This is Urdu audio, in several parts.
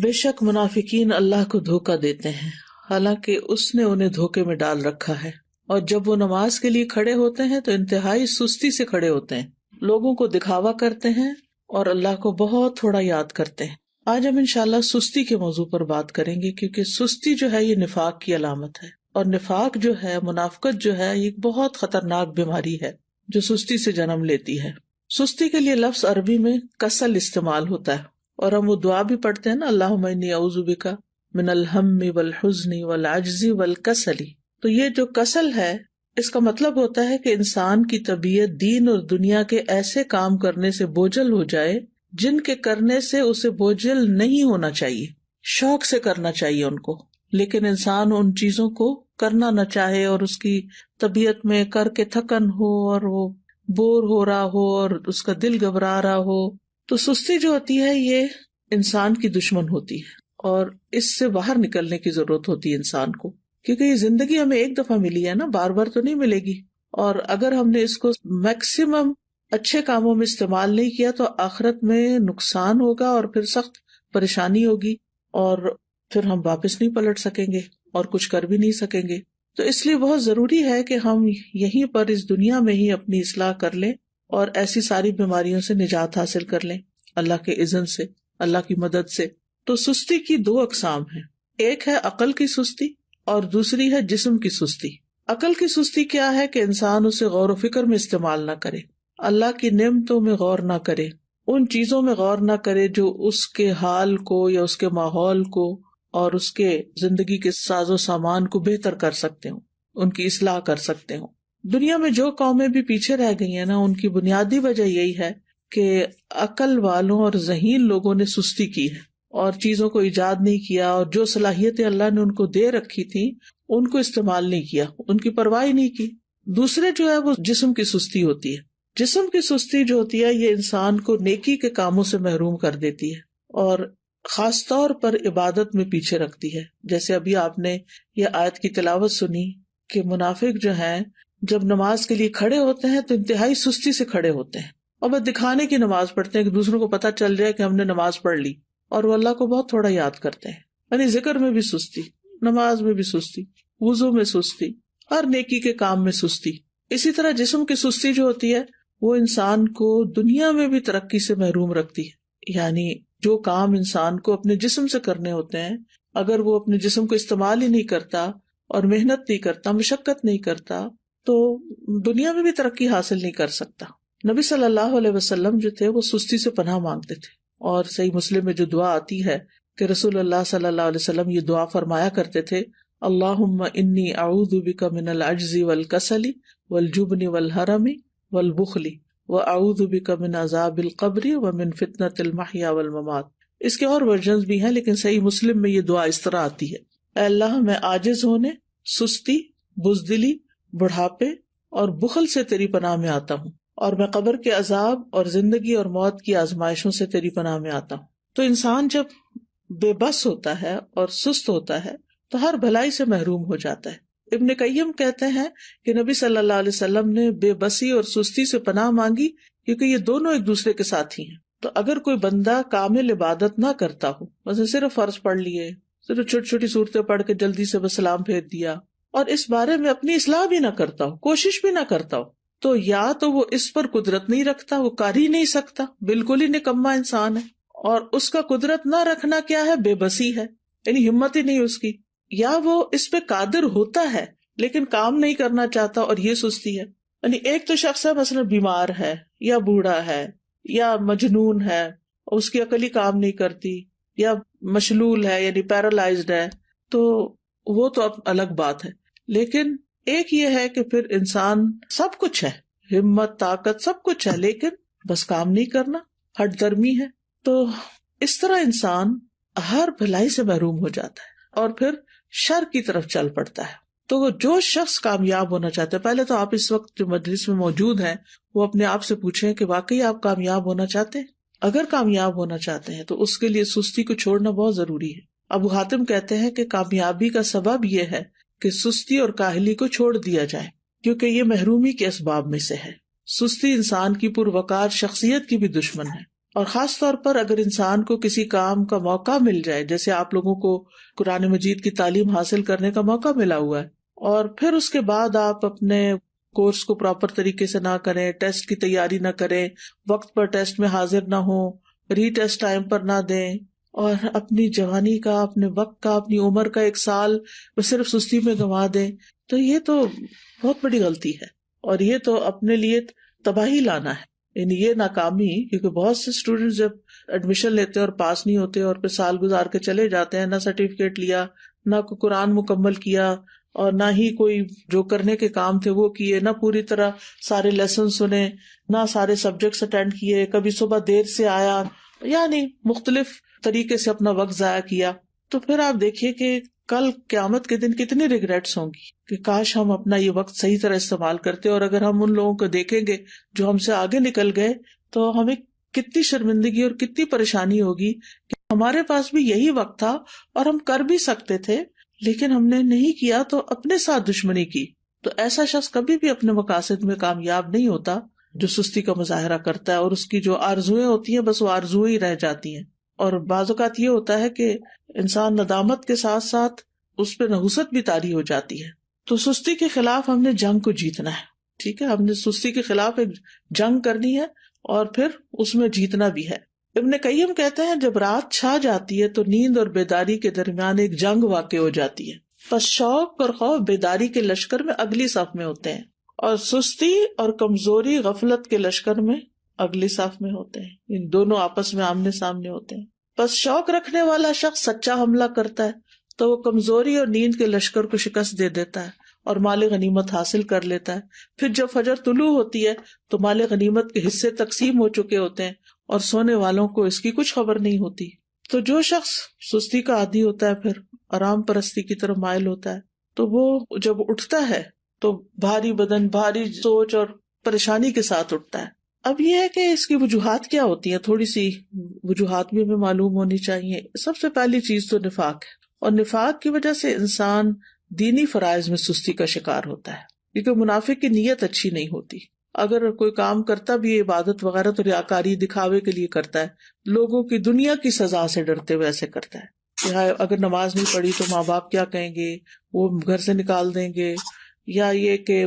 بے شک منافقین اللہ کو دھوکہ دیتے ہیں حالانکہ اس نے انہیں دھوکے میں ڈال رکھا ہے، اور جب وہ نماز کے لیے کھڑے ہوتے ہیں تو انتہائی سستی سے کھڑے ہوتے ہیں، لوگوں کو دکھاوا کرتے ہیں اور اللہ کو بہت تھوڑا یاد کرتے ہیں۔ آج ہم انشاءاللہ سستی کے موضوع پر بات کریں گے، کیونکہ سستی جو ہے یہ نفاق کی علامت ہے، اور نفاق جو ہے، منافقت جو ہے، یہ بہت خطرناک بیماری ہے جو سستی سے جنم لیتی ہے۔ سستی کے لیے لفظ عربی میں کسل استعمال ہوتا ہے، اور ہم وہ دعا بھی پڑھتے ہیں نا، اللہم انی اعوذ بک من الہم والحزن والعجز والکسل۔ تو یہ جو کسل ہے، اس کا مطلب ہوتا ہے کہ انسان کی طبیعت دین اور دنیا کے ایسے کام کرنے سے بوجھل ہو جائے جن کے کرنے سے اسے بوجھل نہیں ہونا چاہیے، شوق سے کرنا چاہیے ان کو، لیکن انسان ان چیزوں کو کرنا نہ چاہے اور اس کی طبیعت میں کر کے تھکن ہو اور وہ بور ہو رہا ہو اور اس کا دل گھبرا رہا ہو۔ تو سستی جو ہوتی ہے یہ انسان کی دشمن ہوتی ہے، اور اس سے باہر نکلنے کی ضرورت ہوتی ہے انسان کو، کیونکہ یہ زندگی ہمیں ایک دفعہ ملی ہے نا، بار بار تو نہیں ملے گی، اور اگر ہم نے اس کو میکسیمم اچھے کاموں میں استعمال نہیں کیا تو آخرت میں نقصان ہوگا اور پھر سخت پریشانی ہوگی، اور پھر ہم واپس نہیں پلٹ سکیں گے اور کچھ کر بھی نہیں سکیں گے۔ تو اس لیے بہت ضروری ہے کہ ہم یہیں پر اس دنیا میں ہی اپنی اصلاح کر لیں اور ایسی ساری بیماریوں سے نجات حاصل کر لیں اللہ کے اذن سے، اللہ کی مدد سے۔ تو سستی کی دو اقسام ہیں، ایک ہے عقل کی سستی اور دوسری ہے جسم کی سستی۔ عقل کی سستی کیا ہے کہ انسان اسے غور و فکر میں استعمال نہ کرے، اللہ کی نعمتوں میں غور نہ کرے، ان چیزوں میں غور نہ کرے جو اس کے حال کو یا اس کے ماحول کو اور اس کے زندگی کے ساز و سامان کو بہتر کر سکتے ہوں، ان کی اصلاح کر سکتے ہوں۔ دنیا میں جو قومیں بھی پیچھے رہ گئی ہیں نا، ان کی بنیادی وجہ یہی ہے کہ عقل والوں اور ذہین لوگوں نے سستی کی ہے اور چیزوں کو ایجاد نہیں کیا، اور جو صلاحیتیں اللہ نے ان کو دے رکھی تھی ان کو استعمال نہیں کیا، ان کی پرواہ نہیں کی۔ دوسرے جو ہے وہ جسم کی سستی ہوتی ہے۔ جسم کی سستی جو ہوتی ہے یہ انسان کو نیکی کے کاموں سے محروم کر دیتی ہے اور خاص طور پر عبادت میں پیچھے رکھتی ہے۔ جیسے ابھی آپ نے یہ آیت کی تلاوت سنی کہ منافق جو ہیں جب نماز کے لیے کھڑے ہوتے ہیں تو انتہائی سستی سے کھڑے ہوتے ہیں، اور بس دکھانے کی نماز پڑھتے ہیں کہ دوسروں کو پتہ چل جائے کہ ہم نے نماز پڑھ لی، اور وہ اللہ کو بہت تھوڑا یاد کرتے ہیں۔ یعنی ذکر میں بھی سستی، نماز میں بھی سستی، وضو میں سستی، ہر نیکی کے کام میں سستی۔ اسی طرح جسم کی سستی جو ہوتی ہے وہ انسان کو دنیا میں بھی ترقی سے محروم رکھتی ہے۔ یعنی جو کام انسان کو اپنے جسم سے کرنے ہوتے ہیں، اگر وہ اپنے جسم کو استعمال ہی نہیں کرتا اور محنت نہیں کرتا، مشقت نہیں کرتا، تو دنیا میں بھی ترقی حاصل نہیں کر سکتا۔ نبی صلی اللہ علیہ وسلم جو تھے وہ سستی سے پناہ مانگتے تھے، اور صحیح مسلم میں جو دعا آتی ہے کہ رسول اللہ صلی اللہ علیہ وسلم یہ دعا فرمایا کرتے تھے، اللہم انی اعوذ بک من العجز والکسل والجبن والحرم والبخل واعوذ بک من عذاب القبر ومن فتنۃ المحیا والممات۔ اس کے اور ورژنز بھی ہیں، لیکن صحیح مسلم میں یہ دعا اس طرح آتی ہے، اے اللہ میں عاجز ہونے، سستی، بزدلی، بڑھاپے اور بخل سے تیری پناہ میں آتا ہوں، اور میں قبر کے عذاب اور زندگی اور موت کی آزمائشوں سے تیری پناہ میں آتا ہوں۔ تو انسان جب بے بس ہوتا ہے اور سست ہوتا ہے تو ہر بھلائی سے محروم ہو جاتا ہے۔ ابن قیم کہتے ہیں کہ نبی صلی اللہ علیہ وسلم نے بے بسی اور سستی سے پناہ مانگی کیونکہ یہ دونوں ایک دوسرے کے ساتھی ہیں۔ تو اگر کوئی بندہ کامل عبادت نہ کرتا ہو، مثلا صرف فرض پڑھ لیے، صرف چھوٹی چھوٹی صورتیں پڑھ کے جلدی سے بس سلام پھیر دیا، اور اس بارے میں اپنی اصلاح بھی نہ کرتا ہو، کوشش بھی نہ کرتا ہو، تو یا تو وہ اس پر قدرت نہیں رکھتا، وہ کر ہی نہیں سکتا، بالکل ہی نکما انسان ہے، اور اس کا قدرت نہ رکھنا کیا ہے؟ بے بسی ہے، یعنی ہمت ہی نہیں اس کی، یا وہ اس پہ قادر ہوتا ہے لیکن کام نہیں کرنا چاہتا، اور یہ سستی ہے۔ یعنی ایک تو شخص ہے مثلا بیمار ہے یا بوڑھا ہے یا مجنون ہے، اور اس کی عقل ہی کام نہیں کرتی، یا مشلول ہے یعنی پیرالائزڈ ہے، تو وہ تو اب الگ بات ہے۔ لیکن ایک یہ ہے کہ پھر انسان سب کچھ ہے، ہمت، طاقت، سب کچھ ہے، لیکن بس کام نہیں کرنا، ہٹ درمی ہے۔ تو اس طرح انسان ہر بھلائی سے محروم ہو جاتا ہے اور پھر شر کی طرف چل پڑتا ہے۔ تو جو شخص کامیاب ہونا چاہتا ہے، پہلے تو آپ اس وقت جو مجلس میں موجود ہیں وہ اپنے آپ سے پوچھیں کہ واقعی آپ کامیاب ہونا چاہتے ہیں؟ اگر کامیاب ہونا چاہتے ہیں تو اس کے لیے سستی کو چھوڑنا بہت ضروری ہے۔ ابو حاتم کہتے ہیں کہ کامیابی کا سبب یہ ہے کہ سستی اور کاہلی کو چھوڑ دیا جائے، کیونکہ یہ محرومی کے اسباب میں سے ہے۔ سستی انسان کی پروقار شخصیت کی بھی دشمن ہے، اور خاص طور پر اگر انسان کو کسی کام کا موقع مل جائے، جیسے آپ لوگوں کو قرآن مجید کی تعلیم حاصل کرنے کا موقع ملا ہوا ہے، اور پھر اس کے بعد آپ اپنے کورس کو پراپر طریقے سے نہ کریں، ٹیسٹ کی تیاری نہ کریں، وقت پر ٹیسٹ میں حاضر نہ ہوں، ری ٹیسٹ ٹائم پر نہ دیں، اور اپنی جوانی کا، اپنے وقت کا، اپنی عمر کا 1 سال وہ صرف سستی میں گنوا دیں، تو یہ تو بہت بڑی غلطی ہے، اور یہ تو اپنے لیے تباہی لانا ہے، یعنی یہ ناکامی. کیونکہ بہت سے اسٹوڈینٹ جب ایڈمیشن لیتے اور پاس نہیں ہوتے اور پھر سال گزار کے چلے جاتے ہیں، نہ سرٹیفکیٹ لیا، نہ کوئی قرآن مکمل کیا، اور نہ ہی کوئی جو کرنے کے کام تھے وہ کیے، نہ پوری طرح سارے لیسن سنے، نہ سارے سبجیکٹس اٹینڈ کیے، کبھی صبح دیر سے آیا، یعنی مختلف طریقے سے اپنا وقت ضائع کیا. تو پھر آپ دیکھیے کہ کل قیامت کے دن کتنی ریگریٹس ہوں گی کہ کاش ہم اپنا یہ وقت صحیح طرح استعمال کرتے. اور اگر ہم ان لوگوں کو دیکھیں گے جو ہم سے آگے نکل گئے تو ہمیں کتنی شرمندگی اور کتنی پریشانی ہوگی کہ ہمارے پاس بھی یہی وقت تھا اور ہم کر بھی سکتے تھے، لیکن ہم نے نہیں کیا تو اپنے ساتھ دشمنی کی. تو ایسا شخص کبھی بھی اپنے مقاصد میں کامیاب نہیں ہوتا جو سستی کا مظاہرہ کرتا ہے، اور اس کی جو آرزویں ہوتی ہیں بس وہ آرزویں ہی رہ جاتی ہیں. اور بعض اوقات یہ ہوتا ہے کہ انسان ندامت کے ساتھ ساتھ اس پہ نحوست بھی طاری ہو جاتی ہے. تو سستی کے خلاف ہم نے جنگ کو جیتنا ہے. ٹھیک ہے، ہم نے سستی کے خلاف ایک جنگ کرنی ہے اور پھر اس میں جیتنا بھی ہے. ابن قیم کہتے ہیں جب رات چھا جاتی ہے تو نیند اور بیداری کے درمیان ایک جنگ واقع ہو جاتی ہے. پس شوق اور خوف بیداری کے لشکر میں اگلی صف میں ہوتے ہیں، اور سستی اور کمزوری غفلت کے لشکر میں اگلی صف میں ہوتے ہیں. ان دونوں آپس میں آمنے سامنے ہوتے ہیں. پس شوق رکھنے والا شخص سچا حملہ کرتا ہے تو وہ کمزوری اور نیند کے لشکر کو شکست دے دیتا ہے اور مال غنیمت حاصل کر لیتا ہے. پھر جب فجر طلوع ہوتی ہے تو مال غنیمت کے حصے تقسیم ہو چکے ہوتے ہیں اور سونے والوں کو اس کی کچھ خبر نہیں ہوتی. تو جو شخص سستی کا عادی ہوتا ہے پھر آرام پرستی کی طرف مائل ہوتا ہے تو وہ جب اٹھتا ہے تو بھاری بدن، بھاری سوچ اور پریشانی کے ساتھ اٹھتا ہے. اب یہ ہے کہ اس کی وجوہات کیا ہوتی ہیں، تھوڑی سی وجوہات بھی ہمیں معلوم ہونی چاہیے. سب سے پہلی چیز تو نفاق ہے، اور نفاق کی وجہ سے انسان دینی فرائض میں سستی کا شکار ہوتا ہے، کیونکہ منافق کی نیت اچھی نہیں ہوتی. اگر کوئی کام کرتا بھی عبادت وغیرہ تو ریاکاری دکھاوے کے لیے کرتا ہے، لوگوں کی دنیا کی سزا سے ڈرتے ہوئے ایسے کرتا ہے کہ اگر نماز نہیں پڑھی تو ماں باپ کیا کہیں گے، وہ گھر سے نکال دیں گے، یا یہ کہ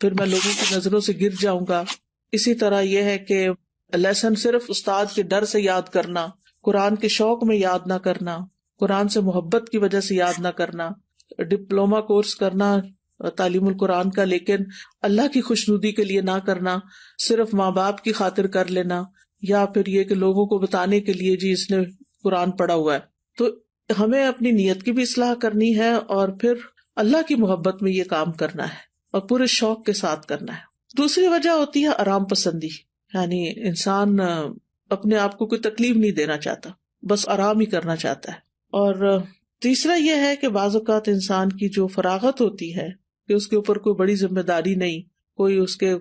پھر میں لوگوں کی نظروں سے گر جاؤں گا. اسی طرح یہ ہے کہ لیسن صرف استاد کے ڈر سے یاد کرنا، قرآن کے شوق میں یاد نہ کرنا، قرآن سے محبت کی وجہ سے یاد نہ کرنا، ڈپلومہ کورس کرنا تعلیم القرآن کا لیکن اللہ کی خوشنودی کے لیے نہ کرنا، صرف ماں باپ کی خاطر کر لینا، یا پھر یہ کہ لوگوں کو بتانے کے لیے جی اس نے قرآن پڑھا ہوا ہے. تو ہمیں اپنی نیت کی بھی اصلاح کرنی ہے اور پھر اللہ کی محبت میں یہ کام کرنا ہے اور پورے شوق کے ساتھ کرنا ہے. دوسری وجہ ہوتی ہے آرام پسندی، یعنی انسان اپنے آپ کو کوئی تکلیف نہیں دینا چاہتا، بس آرام ہی کرنا چاہتا ہے. اور تیسرا یہ ہے کہ بعض اوقات انسان کی جو فراغت ہوتی ہے کہ اس کے اوپر کوئی بڑی ذمہ داری نہیں، کوئی اس کے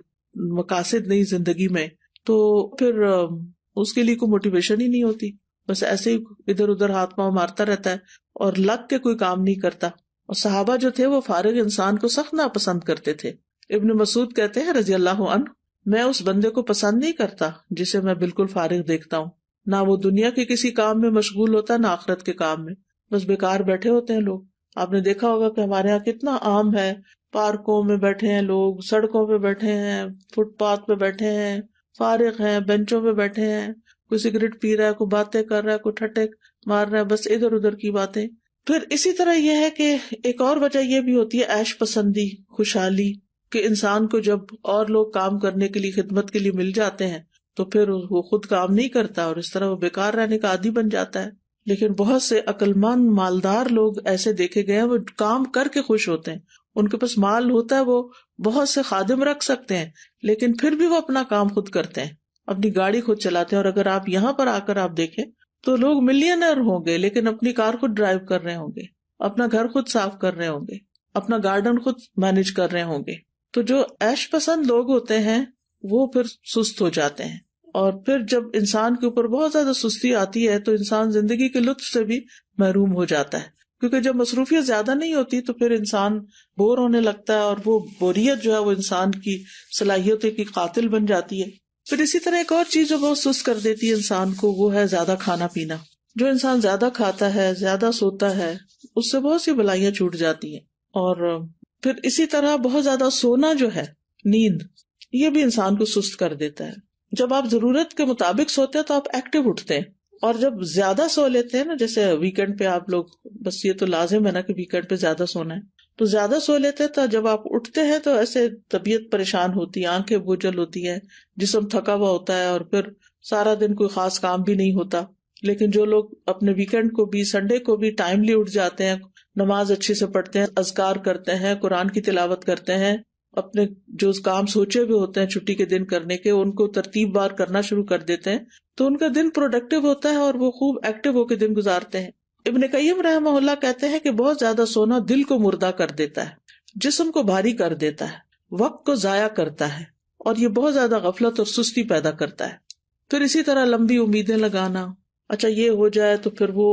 مقاصد نہیں زندگی میں، تو پھر اس کے لیے کوئی موٹیویشن ہی نہیں ہوتی، بس ایسے ہی ادھر ادھر ہاتھ پاؤں مارتا رہتا ہے اور لگ کے کوئی کام نہیں کرتا. اور صحابہ جو تھے وہ فارغ انسان کو سخت ناپسند کرتے تھے. ابن مسعود کہتے ہیں رضی اللہ عنہ، میں اس بندے کو پسند نہیں کرتا جسے میں بالکل فارغ دیکھتا ہوں، نہ وہ دنیا کے کسی کام میں مشغول ہوتا نہ آخرت کے کام میں، بس بیکار بیٹھے ہوتے ہیں لوگ. آپ نے دیکھا ہوگا کہ ہمارے یہاں کتنا عام ہے، پارکوں میں بیٹھے ہیں لوگ، سڑکوں پہ بیٹھے ہیں، فٹ پاتھ پہ بیٹھے ہیں، فارغ ہیں، بینچوں پہ بیٹھے ہیں، کوئی سگریٹ پی رہا ہے، کوئی باتیں کر رہا ہے، کوئی ٹھٹے مار رہا ہے، بس ادھر ادھر کی باتیں. پھر اسی طرح یہ ہے کہ ایک اور وجہ یہ بھی ہوتی ہے عیش پسندی، خوشحالی، کہ انسان کو جب اور لوگ کام کرنے کے لیے، خدمت کے لیے مل جاتے ہیں تو پھر وہ خود کام نہیں کرتا اور اس طرح وہ بیکار رہنے کا عادی بن جاتا ہے. لیکن بہت سے عقلمند مالدار لوگ ایسے دیکھے گئے ہیں، وہ کام کر کے خوش ہوتے ہیں، ان کے پاس مال ہوتا ہے، وہ بہت سے خادم رکھ سکتے ہیں لیکن پھر بھی وہ اپنا کام خود کرتے ہیں، اپنی گاڑی خود چلاتے ہیں. اور اگر آپ یہاں پر آ کر آپ دیکھیں تو لوگ ملینئر ہوں گے لیکن اپنی کار خود ڈرائیو کر رہے ہوں گے، اپنا گھر خود صاف کر رہے ہوں گے، اپنا گارڈن خود مینج کر رہے ہوں گے. تو جو عیش پسند لوگ ہوتے ہیں وہ پھر سست ہو جاتے ہیں، اور پھر جب انسان کے اوپر بہت زیادہ سستی آتی ہے تو انسان زندگی کے لطف سے بھی محروم ہو جاتا ہے، کیونکہ جب مصروفیت زیادہ نہیں ہوتی تو پھر انسان بور ہونے لگتا ہے، اور وہ بوریت جو ہے وہ انسان کی صلاحیتوں کی قاتل بن جاتی ہے. پھر اسی طرح ایک اور چیز جو بہت سست کر دیتی ہے انسان کو، وہ ہے زیادہ کھانا پینا. جو انسان زیادہ کھاتا ہے، زیادہ سوتا ہے، اس سے بہت سی بلائیاں چھوٹ جاتی ہیں. اور پھر اسی طرح بہت زیادہ سونا جو ہے، نیند، یہ بھی انسان کو سست کر دیتا ہے. جب آپ ضرورت کے مطابق سوتے ہیں تو آپ ایکٹیو اٹھتے ہیں، اور جب زیادہ سو لیتے ہیں نا، جیسے ویکینڈ پہ آپ لوگ، بس یہ تو لازم ہے نا کہ ویکینڈ پہ زیادہ سونا ہے، تو زیادہ سو لیتے ہیں تو جب آپ اٹھتے ہیں تو ایسے طبیعت پریشان ہوتی ہے، آنکھیں بوجھل ہوتی ہے، جسم تھکا ہوا ہوتا ہے، اور پھر سارا دن کوئی خاص کام بھی نہیں ہوتا. لیکن جو لوگ اپنے ویکینڈ کو بھی، سنڈے کو بھی ٹائملی اٹھ جاتے ہیں، نماز اچھے سے پڑھتے ہیں، اذکار کرتے ہیں، قرآن کی تلاوت کرتے ہیں، اپنے جو کام سوچے ہوئے ہوتے ہیں چھٹی کے دن کرنے کے، ان کو ترتیب بار کرنا شروع کر دیتے ہیں، تو ان کا دن پروڈکٹیو ہوتا ہے اور وہ خوب ایکٹیو ہو کے دن گزارتے ہیں. ابن قیم رحمہ اللہ کہتے ہیں کہ بہت زیادہ سونا دل کو مردہ کر دیتا ہے، جسم کو بھاری کر دیتا ہے، وقت کو ضائع کرتا ہے، اور یہ بہت زیادہ غفلت اور سستی پیدا کرتا ہے. پھر اسی طرح لمبی امیدیں لگانا، اچھا یہ ہو جائے تو پھر وہ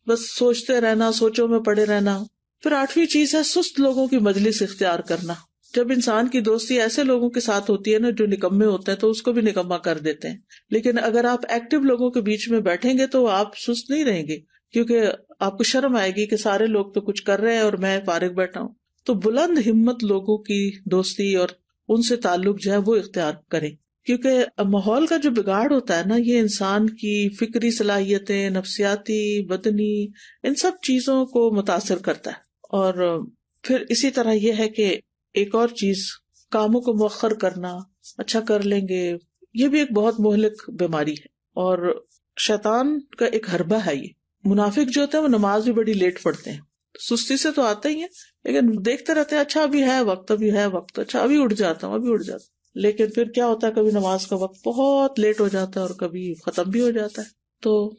بس سوچتے رہنا، سوچوں میں پڑے رہنا. پھر 8ویں چیز ہے سست لوگوں کی مجلس اختیار کرنا. جب انسان کی دوستی ایسے لوگوں کے ساتھ ہوتی ہے نا جو نکمے ہوتے ہیں، تو اس کو بھی نکما کر دیتے ہیں. لیکن اگر آپ ایکٹیو لوگوں کے بیچ میں بیٹھیں گے تو آپ سست نہیں رہیں گے، کیونکہ آپ کو شرم آئے گی کہ سارے لوگ تو کچھ کر رہے ہیں اور میں فارغ بیٹھا ہوں. تو بلند ہمت لوگوں کی دوستی اور ان سے تعلق جو ہے وہ اختیار کریں، کیونکہ ماحول کا جو بگاڑ ہوتا ہے نا، یہ انسان کی فکری صلاحیتیں، نفسیاتی، بدنی، ان سب چیزوں کو متاثر کرتا ہے. اور پھر اسی طرح یہ ہے کہ ایک اور چیز، کاموں کو مؤخر کرنا، اچھا کر لیں گے، یہ بھی ایک بہت مہلک بیماری ہے اور شیطان کا ایک حربہ ہے. یہ منافق جو ہوتے ہیں وہ نماز بھی بڑی لیٹ پڑھتے ہیں، سستی سے تو آتے ہی ہیں، لیکن دیکھتے رہتے ہیں اچھا ابھی ہے وقت، ابھی ہے وقت، اچھا ابھی اٹھ جاتا ہوں، ابھی اٹھ جاتا ہوں. لیکن پھر کیا ہوتا ہے، کبھی نماز کا وقت بہت لیٹ ہو جاتا ہے اور کبھی ختم بھی ہو جاتا ہے. تو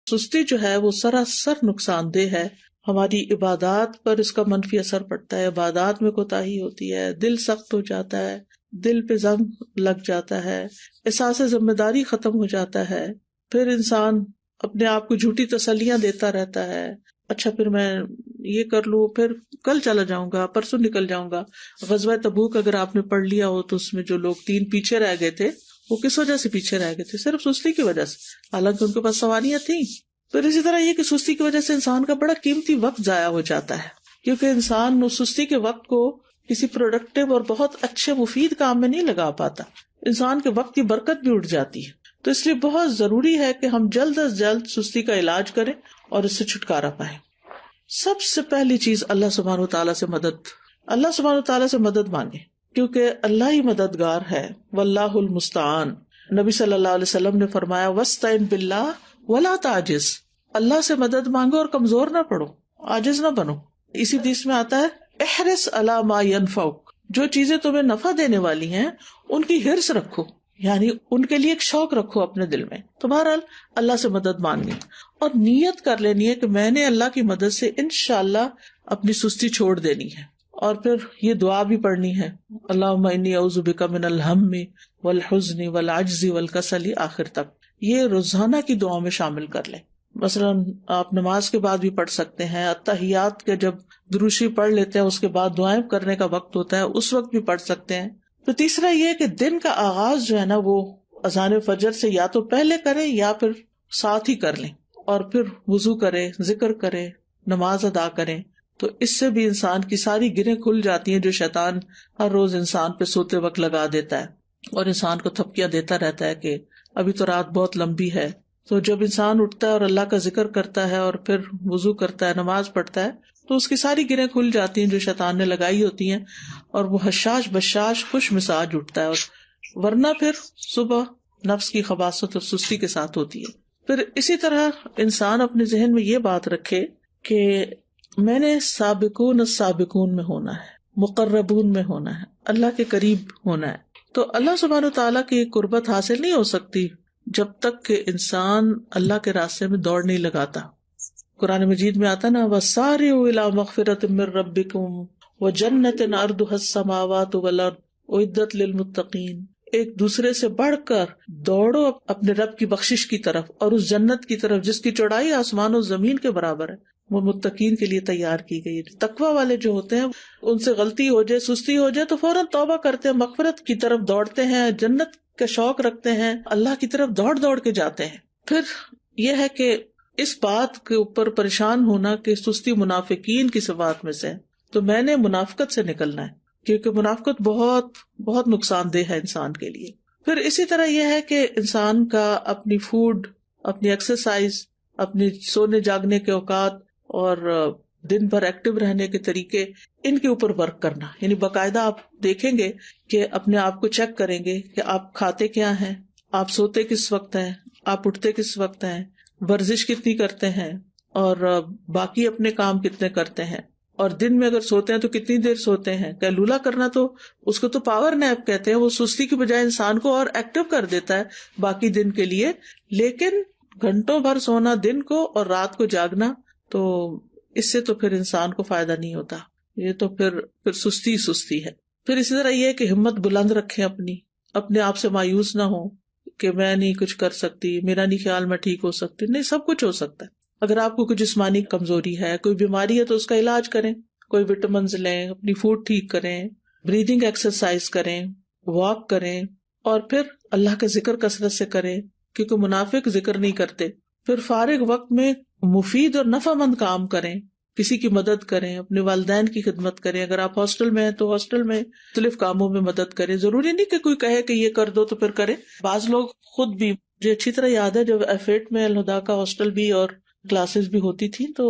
سستی جو ہے وہ سراسر نقصان دہ ہے. ہماری عبادات پر اس کا منفی اثر پڑتا ہے، عبادات میں کوتاہی ہوتی ہے، دل سخت ہو جاتا ہے، دل پہ زنگ لگ جاتا ہے، احساس ذمہ داری ختم ہو جاتا ہے. پھر انسان اپنے آپ کو جھوٹی تسلیاں دیتا رہتا ہے، اچھا پھر میں یہ کر لوں، پھر کل چلا جاؤں گا، پرسوں نکل جاؤں گا. غزوہ تبوک اگر آپ نے پڑھ لیا ہو تو اس میں جو لوگ 3 پیچھے رہ گئے تھے، وہ کس وجہ سے پیچھے رہ گئے تھے؟ صرف سستی کی وجہ سے، حالانکہ ان کے پاس سواریاں تھیں. پھر اسی طرح یہ کہ سستی کی وجہ سے انسان کا بڑا قیمتی وقت ضائع ہو جاتا ہے، کیونکہ انسان اس سستی کے وقت کو کسی پروڈکٹیو اور بہت اچھے مفید کام میں نہیں لگا پاتا، انسان کے وقت کی برکت بھی اٹھ جاتی ہے. تو اس لیے بہت ضروری ہے کہ ہم جلد از جلد سستی کا علاج کریں اور اس سے چھٹکارا پائیں. سب سے پہلی چیز اللہ سبحانہ وتعالیٰ سے مدد، اللہ سبحانہ وتعالیٰ سے مدد مانگے، کیونکہ اللہ ہی مددگار ہے. واللہ المستعان. نبی صلی اللہ علیہ وسلم نے فرمایا وَاسْتَعِن بِاللَّهِ وَلَا تَعْجِزْ. اللہ سے مدد مانگو اور کمزور نہ پڑو، عاجز نہ بنو. اسی حدیث میں آتا ہے احرص علی ما ينفعک، جو چیزیں تمہیں نفع دینے والی ہیں ان کی حرص رکھو، یعنی ان کے لیے ایک شوق رکھو اپنے دل میں. تو بہرحال اللہ سے مدد مانگی اور نیت کر لینی ہے کہ میں نے اللہ کی مدد سے انشاءاللہ اپنی سستی چھوڑ دینی ہے. اور پھر یہ دعا بھی پڑھنی ہے، اللہم انی اعوذ بک من الہم والحزن والعجز والکسل، آخر تک. یہ روزانہ کی دعاؤں میں شامل کر لیں. مثلاً آپ نماز کے بعد بھی پڑھ سکتے ہیں، اتحیات کے جب دروشی پڑھ لیتے ہیں اس کے بعد دعائیں کرنے کا وقت ہوتا ہے اس وقت بھی پڑھ سکتے ہیں. تو تیسرا یہ کہ دن کا آغاز جو ہے نا وہ اذان فجر سے یا تو پہلے کریں یا پھر ساتھ ہی کر لیں، اور پھر وضو کریں، ذکر کریں، نماز ادا کریں. تو اس سے بھی انسان کی ساری گرہیں کھل جاتی ہیں جو شیطان ہر روز انسان پہ سوتے وقت لگا دیتا ہے اور انسان کو تھپکیاں دیتا رہتا ہے کہ ابھی تو رات بہت لمبی ہے. تو جب انسان اٹھتا ہے اور اللہ کا ذکر کرتا ہے اور پھر وضو کرتا ہے، نماز پڑھتا ہے، تو اس کی ساری گرہیں کھل جاتی ہیں جو شیطان نے لگائی ہوتی ہیں، اور وہ حشاش بشاش خوش مزاج اٹھتا ہے. اور ورنہ پھر صبح نفس کی خباثت اور سستی کے ساتھ ہوتی ہے. پھر اسی طرح انسان اپنے ذہن میں یہ بات رکھے کہ میں نے سابقون السابقون میں ہونا ہے، مقربون میں ہونا ہے، اللہ کے قریب ہونا ہے. تو اللہ سبحانہ وتعالیٰ کی قربت حاصل نہیں ہو سکتی جب تک کہ انسان اللہ کے راستے میں دوڑ نہیں لگاتا. قرآن مجید میں آتا نا وَسَارِعُوا إِلَىٰ مَغْفِرَةٍ مِّن رَّبِّكُمْ وَجَنَّةٍ عَرْضُهَا السَّمَاوَاتُ وَالْأَرْضُ أُعِدَّتْ لِلْمُتَّقِينَ. ایک دوسرے سے بڑھ کر دوڑو اپنے رب کی بخشش کی طرف اور اس جنت کی طرف جس کی چوڑائی آسمان و زمین کے برابر ہے، وہ متقین کے لیے تیار کی گئی ہے۔ تقوی والے جو ہوتے ہیں ان سے غلطی ہو جائے، سستی ہو جائے تو فوراً توبہ کرتے ہیں، مغفرت کی طرف دوڑتے ہیں، جنت کا شوق رکھتے ہیں، اللہ کی طرف دوڑ دوڑ کے جاتے ہیں۔ پھر یہ ہے کہ اس بات کے اوپر پریشان ہونا کہ سستی منافقین کی صفات میں سے ہے، تو میں نے منافقت سے نکلنا ہے، کیونکہ منافقت بہت بہت نقصان دہ ہے انسان کے لیے۔ پھر اسی طرح یہ ہے کہ انسان کا اپنی فوڈ، اپنی ایکسرسائز، اپنی سونے جاگنے کے اوقات اور دن بھر ایکٹیو رہنے کے طریقے، ان کے اوپر ورک کرنا، یعنی باقاعدہ آپ دیکھیں گے کہ اپنے آپ کو چیک کریں گے کہ آپ کھاتے کیا ہیں، آپ سوتے کس وقت ہیں، آپ اٹھتے کس وقت ہیں، ورزش کتنی کرتے ہیں، اور باقی اپنے کام کتنے کرتے ہیں، اور دن میں اگر سوتے ہیں تو کتنی دیر سوتے ہیں۔ قیلولہ کرنا تو اس کو تو پاور نیپ کہتے ہیں، وہ سستی کی بجائے انسان کو اور ایکٹیو کر دیتا ہے باقی دن کے لیے، لیکن گھنٹوں بھر سونا دن کو اور رات کو جاگنا، تو اس سے تو پھر انسان کو فائدہ نہیں ہوتا، یہ تو پھر سستی ہے۔ پھر اسی طرح یہ کہ ہمت بلند رکھیں، اپنے آپ سے مایوس نہ ہو کہ میں نہیں کچھ کر سکتی، میرا نہیں خیال میں ٹھیک ہو سکتی، نہیں، سب کچھ ہو سکتا ہے۔ اگر آپ کو کوئی جسمانی کمزوری ہے، کوئی بیماری ہے تو اس کا علاج کریں، کوئی وٹامنز لیں، اپنی فوڈ ٹھیک کریں، بریدنگ ایکسرسائز کریں، واک کریں، اور پھر اللہ کا ذکر کثرت سے کریں، کیونکہ منافق ذکر نہیں کرتے۔ پھر فارغ وقت میں مفید اور نفع مند کام کریں، کسی کی مدد کریں، اپنے والدین کی خدمت کریں، اگر آپ ہاسٹل میں ہیں تو ہاسٹل میں مختلف کاموں میں مدد کریں، ضروری نہیں کہ کوئی کہے کہ یہ کر دو تو پھر کریں، بعض لوگ خود بھی۔ مجھے اچھی طرح یاد ہے جب F8 میں الہدا کا ہاسٹل بھی اور کلاسز بھی ہوتی تھی، تو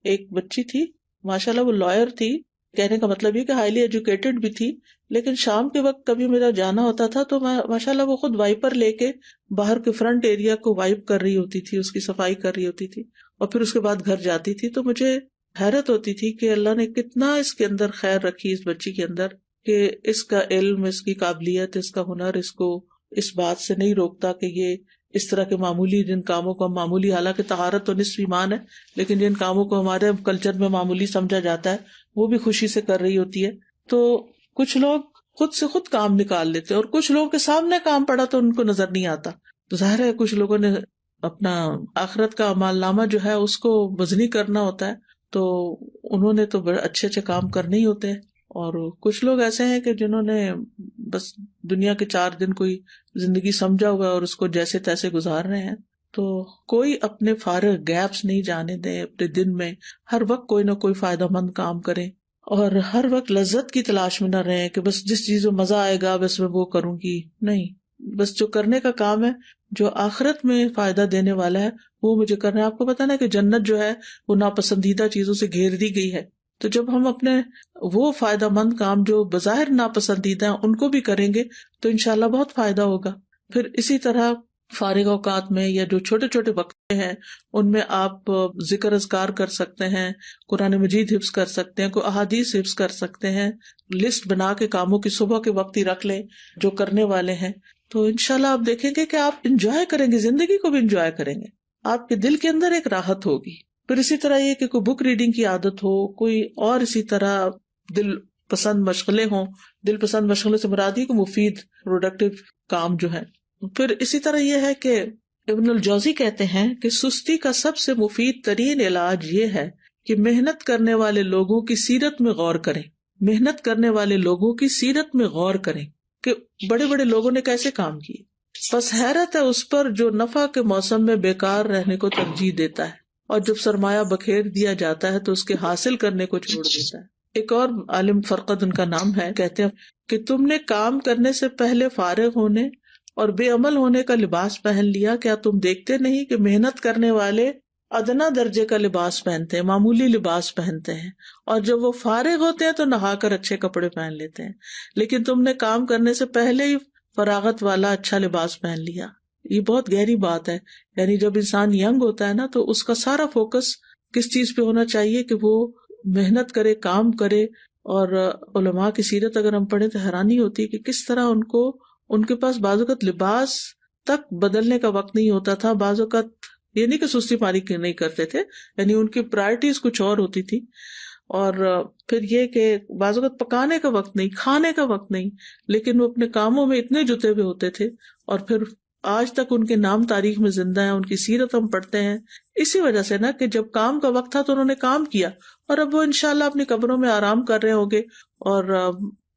ایک بچی تھی، ماشاءاللہ وہ لائر تھی، کہنے کا مطلب یہ کہ ہائیلی ایجوکیٹڈ بھی تھی، لیکن شام کے وقت کبھی میرا جانا ہوتا تھا تو ماشاءاللہ وہ خود وائپر لے کے باہر کے فرنٹ ایریا کو وائپ کر رہی ہوتی تھی، اس کی صفائی کر رہی ہوتی تھی، اور پھر اس کے بعد گھر جاتی تھی۔ تو مجھے حیرت ہوتی تھی کہ اللہ نے کتنا اس کے اندر خیر رکھی، اس بچی کے اندر، کہ اس کا علم، اس کی قابلیت، اس کا ہنر اس کو اس بات سے نہیں روکتا کہ یہ اس طرح کے معمولی جن کاموں کو ہم معمولی، حالانکہ طہارت تو نصف ایمان ہے، لیکن جن کاموں کو ہمارے کلچر میں معمولی سمجھا جاتا ہے وہ بھی خوشی سے کر رہی ہوتی ہے۔ تو کچھ لوگ خود سے خود کام نکال لیتے اور کچھ لوگوں کے سامنے کام پڑا تو ان کو نظر نہیں آتا، تو ظاہر ہے کچھ لوگوں نے اپنا آخرت کا اعمال نامہ جو ہے اس کو وزنی کرنا ہوتا ہے، تو انہوں نے تو بڑے اچھے اچھے کام کرنے ہی ہوتے ہیں، اور کچھ لوگ ایسے ہیں کہ جنہوں نے بس دنیا کے 4 دن کوئی زندگی سمجھا ہوا ہے اور اس کو جیسے تیسے گزار رہے ہیں۔ تو کوئی اپنے فارغ گیپس نہیں جانے دیں، اپنے دن میں ہر وقت کوئی نہ کوئی فائدہ مند کام کریں، اور ہر وقت لذت کی تلاش میں نہ رہیں کہ بس جس چیز میں مزہ آئے گا بس میں وہ کروں گی، نہیں، بس جو کرنے کا کام ہے جو آخرت میں فائدہ دینے والا ہے وہ مجھے کرنا ہے۔ آپ کو پتا نا کہ جنت جو ہے وہ ناپسندیدہ چیزوں سے گھیر دی گئی ہے، تو جب ہم اپنے وہ فائدہ مند کام جو بظاہر ناپسندیدہ ہیں ان کو بھی کریں گے تو انشاءاللہ بہت فائدہ ہوگا۔ پھر اسی طرح فارغ اوقات میں یا جو چھوٹے چھوٹے وقت ہیں ان میں آپ ذکر اذکار کر سکتے ہیں، قرآن مجید حفظ کر سکتے ہیں، کوئی احادیث حفظ کر سکتے ہیں، لسٹ بنا کے کاموں کی صبح کے وقت ہی رکھ لیں جو کرنے والے ہیں، تو انشاءاللہ آپ دیکھیں گے کہ آپ انجوائے کریں گے، زندگی کو بھی انجوائے کریں گے، آپ کے دل کے اندر ایک راحت ہوگی۔ پھر اسی طرح یہ کہ کوئی بک ریڈنگ کی عادت ہو، کوئی اور اسی طرح دل پسند مشغلیں ہوں، دل پسند مشغلے سے مراد یہ کہ مفید پروڈکٹیو کام جو ہے۔ پھر اسی طرح یہ ہے کہ ابن الجوزی کہتے ہیں کہ سستی کا سب سے مفید ترین علاج یہ ہے کہ محنت کرنے والے لوگوں کی سیرت میں غور کریں، محنت کرنے والے لوگوں کی سیرت میں غور کریں کہ بڑے بڑے لوگوں نے کیسے کام کیے، بس حیرت ہے اس پر جو نفع کے موسم میں بیکار رہنے کو ترجیح دیتا ہے، اور جب سرمایہ بکھیر دیا جاتا ہے تو اس کے حاصل کرنے کو چھوڑ دیتا ہے۔ ایک اور عالم فرقد ان کا نام ہے، کہتے ہیں کہ تم نے کام کرنے سے پہلے فارغ ہونے اور بے عمل ہونے کا لباس پہن لیا، کیا تم دیکھتے نہیں کہ محنت کرنے والے ادنا درجے کا لباس پہنتے ہیں، معمولی لباس پہنتے ہیں، اور جب وہ فارغ ہوتے ہیں تو نہا کر اچھے کپڑے پہن لیتے ہیں، لیکن تم نے کام کرنے سے پہلے ہی فراغت والا اچھا لباس پہن لیا۔ یہ بہت گہری بات ہے، یعنی جب انسان ینگ ہوتا ہے نا تو اس کا سارا فوکس کس چیز پہ ہونا چاہیے کہ وہ محنت کرے، کام کرے، اور علماء کی سیرت اگر ہم پڑھیں تو حیرانی ہوتی ہے کہ کس طرح ان کے پاس بعض اوقات لباس تک بدلنے کا وقت نہیں ہوتا تھا، بعض اوقات یہ نہیں کہ سستی پاری نہیں کرتے تھے، یعنی ان کی پرائرٹیز کچھ اور ہوتی تھی، اور پھر یہ کہ بعض اوقات پکانے کا وقت نہیں، کھانے کا وقت نہیں، لیکن وہ اپنے کاموں میں اتنے جتے ہوئے ہوتے تھے، اور پھر آج تک ان کے نام تاریخ میں زندہ ہیں، ان کی سیرت ہم پڑھتے ہیں اسی وجہ سے نا کہ جب کام کا وقت تھا تو انہوں نے کام کیا، اور اب وہ انشاءاللہ اپنی قبروں میں آرام کر رہے ہوں گے اور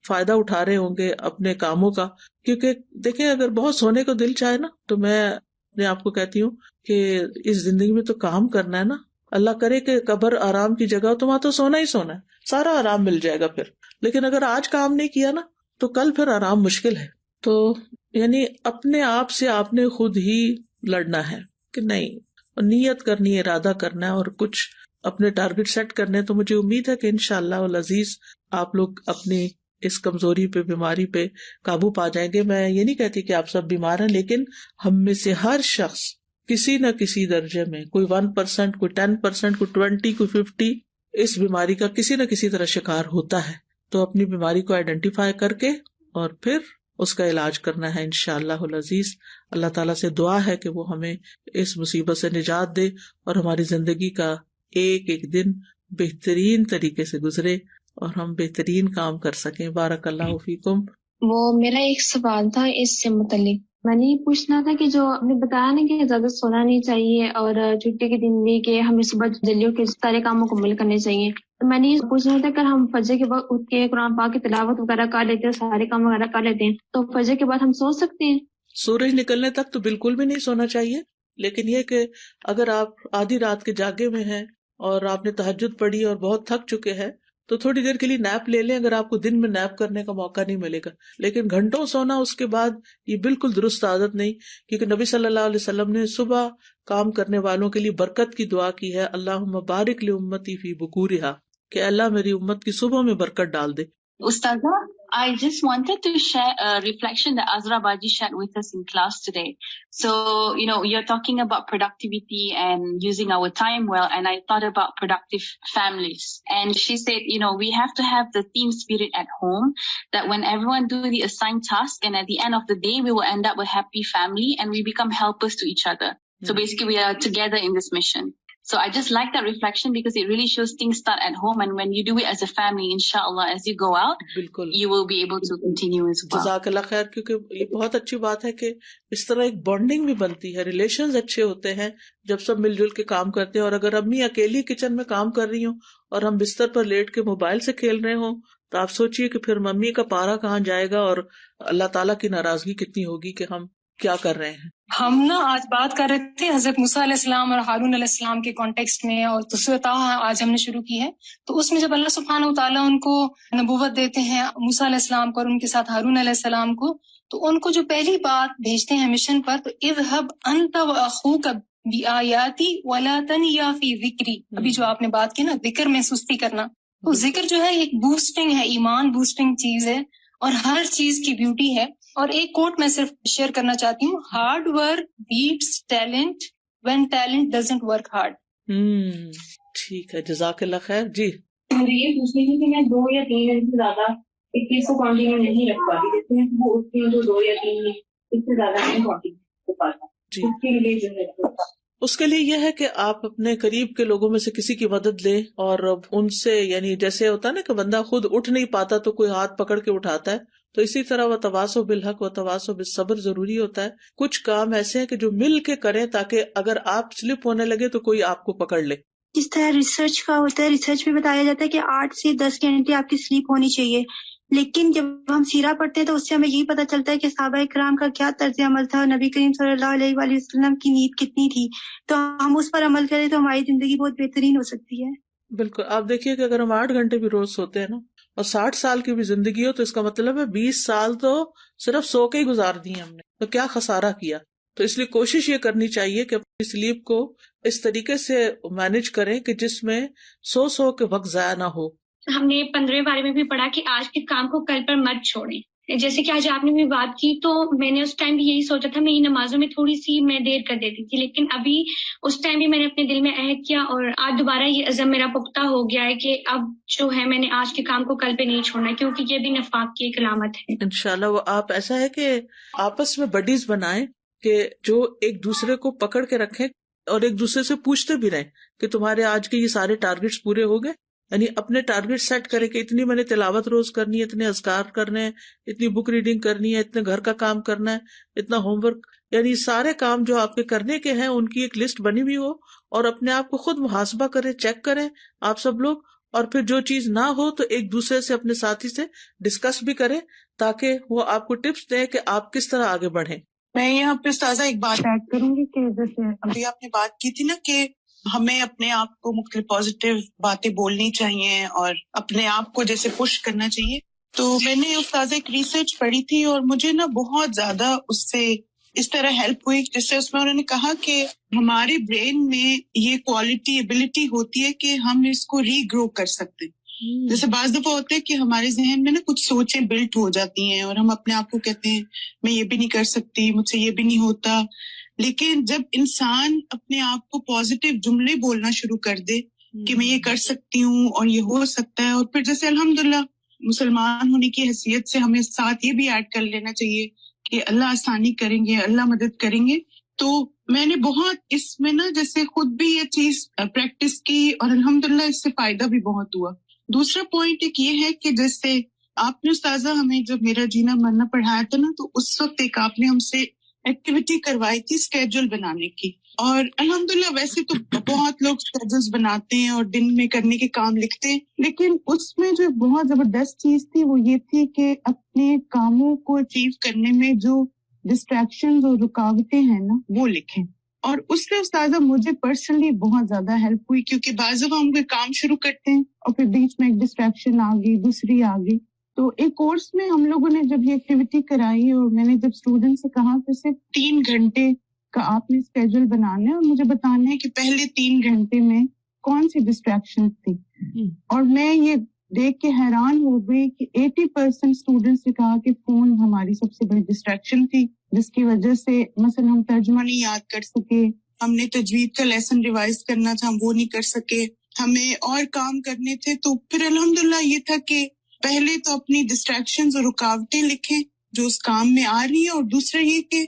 فائدہ اٹھا رہے ہوں گے اپنے کاموں کا. کیونکہ دیکھیں اگر بہت سونے کو دل چاہے نا تو میں اپنے آپ کو کہتی ہوں کہ اس زندگی میں تو کام کرنا ہے نا. اللہ کرے کہ قبر آرام کی جگہ ہو تو وہاں تو سونا ہی سونا ہے، سارا آرام مل جائے گا پھر. لیکن اگر آج کام نہیں کیا نا تو کل پھر آرام مشکل ہے. تو یعنی اپنے آپ سے آپ نے خود ہی لڑنا ہے کہ نہیں، نیت کرنی ہے، ارادہ کرنا ہے اور کچھ اپنے ٹارگٹ سیٹ کرنے. تو مجھے امید ہے کہ انشاءاللہ العزیز آپ لوگ اپنی اس کمزوری پہ، بیماری پہ قابو پا جائیں گے. میں یہ نہیں کہتی کہ آپ سب بیمار ہیں، لیکن ہم میں سے ہر شخص کسی نہ کسی درجے میں، کوئی 1%، کوئی 10%، کوئی 20، کوئی 50 اس بیماری کا کسی نہ کسی طرح شکار ہوتا ہے. تو اپنی بیماری کو آئیڈینٹیفائی کر کے اور پھر اس کا علاج کرنا ہے انشاءاللہ العزیز. اللہ تعالیٰ سے دعا ہے کہ وہ ہمیں اس مصیبت سے نجات دے اور ہماری زندگی کا ایک ایک دن بہترین طریقے سے گزرے اور ہم بہترین کام کر سکیں. بارک اللہ فیکم. وہ میرا ایک سوال تھا اس سے متعلق، میں نے یہ پوچھنا تھا کہ جو آپ نے بتایا نا کہ زیادہ سونا نہیں چاہیے اور چھٹی کے دن بھی کہ ہمیں صبح جلدی کے سارے کام مکمل کرنے چاہیے، تو میں نے یہ پوچھنا تھا کہ ہم فجر کے وقت اٹھ کے قرآن پاک کی تلاوت وغیرہ کر لیتے ہیں، سارے کام وغیرہ کر لیتے ہیں، تو فجر کے بعد ہم سو سکتے ہیں؟ سورج نکلنے تک تو بالکل بھی نہیں سونا چاہیے، لیکن یہ کہ اگر آپ آدھی رات کے جاگے میں ہیں اور آپ نے تہجد پڑھی اور بہت تھک چکے ہیں تو تھوڑی دیر کے لیے نیپ لے لیں، اگر آپ کو دن میں نیپ کرنے کا موقع نہیں ملے گا. لیکن گھنٹوں سونا اس کے بعد یہ بالکل درست عادت نہیں، کیونکہ نبی صلی اللہ علیہ وسلم نے صبح کام کرنے والوں کے لیے برکت کی دعا کی ہے، اللہم بارک لامتی فی بکورہا، کہ اللہ میری امت کی صبح میں برکت ڈال دے. Ustaza, I just wanted to share a reflection that Azra Baji shared with us in class today. So, you're talking about productivity and using our time well, and I thought about productive families. And she said, we have to have the team spirit at home, that when everyone do the assigned task, and at the end of the day, we will end up a happy family and we become helpers to each other. So basically, we are together in this mission. So I just like that reflection because it really shows things start at home, and when you do it as a family, inshallah, as you go out, بالکل you will be able to continue as well. جزاک اللہ خیر. کیونکہ یہ بہت اچھی بات ہے کہ اس طرح ایک بانڈنگ بھی بنتی ہے، ریلیشنز اچھے ہوتے ہیں جب سب مل جل کے کام کرتے ہیں. اور اگر امی اکیلی کچن میں کام کر رہی ہوں اور ہم بستر پر لیٹ کے موبائل سے کھیل رہے ہوں تو آپ سوچئے کہ پھر ممی کا پارا کہاں جائے گا اور اللہ تعالیٰ کی ناراضگی کتنی ہوگی کہ ہم کیا کر رہے ہیں. ہم آج بات کر رہے تھے حضرت موسیٰ علیہ السلام اور ہارون علیہ السلام کے کانٹیکسٹ میں، اور سورۃ طٰہٰ آج ہم نے شروع کی ہے. تو اس میں جب اللہ سبحانہ وتعالیٰ ان کو نبوت دیتے ہیں، موسیٰ علیہ السلام کو اور ان کے ساتھ ہارون علیہ السلام کو، تو ان کو جو پہلی بات بھیجتے ہیں مشن پر، تو اذهب انت واخوک بآیاتی ولا تنیا فی ذکری. ابھی جو آپ نے بات کی نا ذکر میں سستی کرنا، تو ذکر جو ہے ایک بوسٹنگ ہے، ایمان بوسٹنگ چیز ہے اور ہر چیز کی بیوٹی ہے. اور ایک کوٹ میں صرف شیئر کرنا چاہتی ہوں، hard work beats talent when talent doesn't work hard. ٹھیک ہے، جزاک اللہ خیر. جی مجھے یہ پوچھنی تھی کہ میں 2 یا 3 دن سے زیادہ ایک چیز کو کنٹینیو نہیں رکھ پاتی، جیسے میں وہ اٹھتی ہوں تو 2 یا 3 دن اس سے زیادہ نہیں کنٹینیو کر پاتا. اس کے لیے جو ہے اس کے لیے یہ ہے کہ آپ اپنے قریب کے لوگوں میں سے کسی کی مدد لیں اور ان سے، یعنی جیسے ہوتا ہے نا کہ بندہ خود اٹھ نہیں پاتا تو کوئی ہاتھ پکڑ کے اٹھاتا ہے، تو اسی طرح وہ تواصو بالحق و تواصو بالصبر ضروری ہوتا ہے. کچھ کام ایسے ہیں کہ جو مل کے کریں تاکہ اگر آپ سلپ ہونے لگے تو کوئی آپ کو پکڑ لے. جس طرح ریسرچ کا ہوتا ہے، ریسرچ میں بتایا جاتا ہے کہ 8 سے 10 گھنٹے آپ کی سلیپ ہونی چاہیے، لیکن جب ہم سیرہ پڑھتے ہیں تو اس سے ہمیں یہی پتہ چلتا ہے کہ صحابہ کرام کا کیا طرز عمل تھا، نبی کریم صلی اللہ علیہ وآلہ وسلم کی نیند کتنی تھی. تو ہم اس پر عمل کریں تو ہماری زندگی بہت بہترین ہو سکتی ہے. بالکل. آپ دیکھیے کہ اگر ہم 8 گھنٹے بھی روز سوتے ہیں نا اور 60 سال کی بھی زندگی ہو تو اس کا مطلب ہے 20 سال تو صرف سو کے ہی گزار دیے ہم نے، تو کیا خسارہ کیا. تو اس لیے کوشش یہ کرنی چاہیے کہ اپنی سلیپ کو اس طریقے سے مینج کریں کہ جس میں سو کے وقت ضائع نہ ہو. ہم نے 15 بارے میں بھی پڑھا کہ آج کے کام کو کل پر مت چھوڑیں. جیسے کہ آج آپ نے بھی بات کی تو میں نے اس ٹائم بھی یہی سوچا تھا، میں نمازوں میں تھوڑی سی میں دیر کر دیتی تھی، لیکن ابھی اس ٹائم بھی میں نے اپنے دل میں عہد کیا اور آج دوبارہ یہ عزم میرا پختہ ہو گیا ہے کہ اب جو ہے میں نے آج کے کام کو کل پہ نہیں چھوڑنا، کیونکہ یہ بھی نفاق کی ایک علامت ہے. انشاءاللہ وہ آپ ایسا ہے کہ آپس میں بڈیز بنائیں کہ جو ایک دوسرے کو پکڑ کے رکھیں اور ایک دوسرے سے پوچھتے بھی رہیں کہ تمہارے آج کے یہ سارے ٹارگٹس پورے ہو گئے. یعنی اپنے ٹارگٹ سیٹ کریں کہ اتنی میں نے تلاوت روز کرنی ہے، اتنے اذکار کرنے ہیں، اتنی بک ریڈنگ کرنی ہے، اتنے گھر کا کام کرنا ہے، اتنا ہوم ورک. یعنی سارے کام جو آپ کے کرنے کے ہیں ان کی ایک لسٹ بنی ہوئی ہو، اور اپنے آپ کو خود محاسبہ کریں، چیک کریں آپ سب لوگ، اور پھر جو چیز نہ ہو تو ایک دوسرے سے اپنے ساتھی سے ڈسکس بھی کریں تاکہ وہ آپ کو ٹپس دیں کہ آپ کس طرح آگے بڑھیں. میں یہاں پہ استاذہ ایک بات ایڈ کروں گی کہ جیسے ابھی آپ نے بات کی تھی نا کہ ہمیں اپنے آپ کو مختلف پازیٹیو باتیں بولنی چاہیے اور اپنے آپ کو جیسے پش کرنا چاہیے. تو میں نے استاذہ ایک ریسرچ پڑھی تھی اور مجھے نا بہت زیادہ اس سے اس طرح ہیلپ ہوئی، جس سے اس میں انہوں نے کہا کہ ہمارے برین میں یہ کوالٹی ایبلٹی ہوتی ہے کہ ہم اس کو ری گرو کر سکتے ہیں. جیسے بعض دفعہ ہوتا ہے کہ ہمارے ذہن میں نا کچھ سوچیں بلٹ ہو جاتی ہیں اور ہم اپنے آپ کو کہتے ہیں میں یہ بھی نہیں کر سکتی، مجھ سے یہ بھی نہیں ہوتا. لیکن جب انسان اپنے آپ کو پازیٹیو جملے بولنا شروع کر دے کہ میں یہ کر سکتی ہوں اور یہ ہو سکتا ہے، اور پھر جیسے الحمدللہ مسلمان ہونے کی حیثیت سے ہمیں ساتھ یہ بھی ایڈ کر لینا چاہیے کہ اللہ آسانی کریں گے، اللہ مدد کریں گے. تو میں نے بہت اس میں نا جیسے خود بھی یہ چیز پریکٹس کی اور الحمدللہ اس سے فائدہ بھی بہت ہوا. دوسرا پوائنٹ ایک یہ ہے کہ جیسے آپ نے استاذہ ہمیں جب میرا جینا مرنا پڑھایا تھا نا، تو اس وقت ایک آپ نے ہم سے ایکٹیویٹی کروائی تھی اسکیڈول بنانے کی. اور الحمدللہ ویسے تو بہت لوگ اسکیڈولز بناتے ہیں اور دن میں کرنے کے کام لکھتے ہیں، لیکن اس میں جو بہت زبردست چیز تھی وہ یہ تھی کہ اپنے کاموں کو اچیو کرنے میں جو ڈسٹریکشنز اور رکاوٹیں ہیں نا وہ لکھیں. اور اس سے استاذہ مجھے پرسنلی بہت زیادہ ہیلپ ہوئی، کیونکہ بعض دفعہ ہم کوئی کام شروع کرتے ہیں اور پھر بیچ میں ایک ڈسٹریکشن آ گئی، دوسری آ گئی. تو ایک کورس میں ہم لوگوں نے جب یہ ایکٹیویٹی کرائی اور میں نے جب اسٹوڈنٹ سے کہا کہ صرف 3 گھنٹے کا آپ نے اسکیڈول بنانا ہے اور مجھے بتانا ہے کہ پہلے 3 گھنٹے میں کون سی ڈسٹریکشن تھی، اور میں یہ دیکھ کے حیران ہو گئی کہ 80% اسٹوڈنٹس نے کہا کہ فون ہماری سب سے بڑی ڈسٹریکشن تھی، جس کی وجہ سے مثلا ہم ترجمہ نہیں یاد کر سکے، ہم نے تجوید کا لیسن ریوائز کرنا تھا ہم وہ نہیں کر سکے، ہمیں اور کام کرنے تھے. تو پھر الحمدللہ یہ تھا کہ پہلے تو اپنی ڈسٹریکشنز اور رکاوٹیں لکھیں جو اس کام میں آ رہی ہیں، اور دوسرا یہ کہ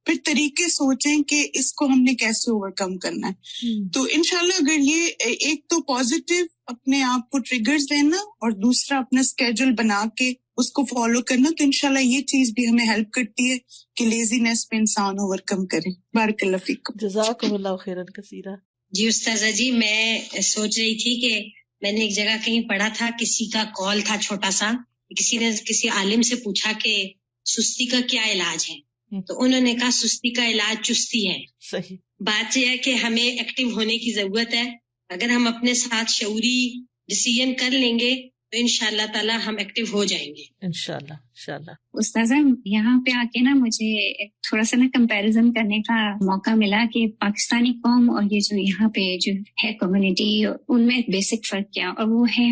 پھر طریقے سوچیں کہ اس کو ہم نے کیسے اوور کم کرنا ہے. تو انشاءاللہ اگر یہ ایک تو پازیٹیو اپنے آپ کو ٹریگرز دینا اور دوسرا اپنا اسکیڈول بنا کے اس کو فالو کرنا، تو انشاءاللہ یہ چیز بھی ہمیں ہیلپ کرتی ہے کہ لیزینس میں انسان اوور کم کرے. بارک اللہ فیکم. جزاکم اللہ خیرا کثیرا. جی استاذہ جی، میں سوچ رہی تھی کہ میں نے ایک جگہ کہیں پڑھا تھا، کسی کا کال تھا چھوٹا سا، کسی نے کسی عالم سے پوچھا کہ سستی کا کیا علاج ہے، تو انہوں نے کہا سستی کا علاج چستی ہے. صحیح بات یہ ہے کہ ہمیں ایکٹیو ہونے کی ضرورت ہے. اگر ہم اپنے ساتھ شعوری ڈیسیژن کر لیں گے تو انشاءاللہ تعالی ہم ایکٹیو ہو جائیں گے انشاءاللہ. استاذہ یہاں پہ آ کے نا مجھے تھوڑا سا نا کمپیریزن کرنے کا موقع ملا کہ پاکستانی قوم اور یہ جو یہاں پہ جو ہے کمیونٹی، ان میں بیسک فرق کیا، اور وہ ہے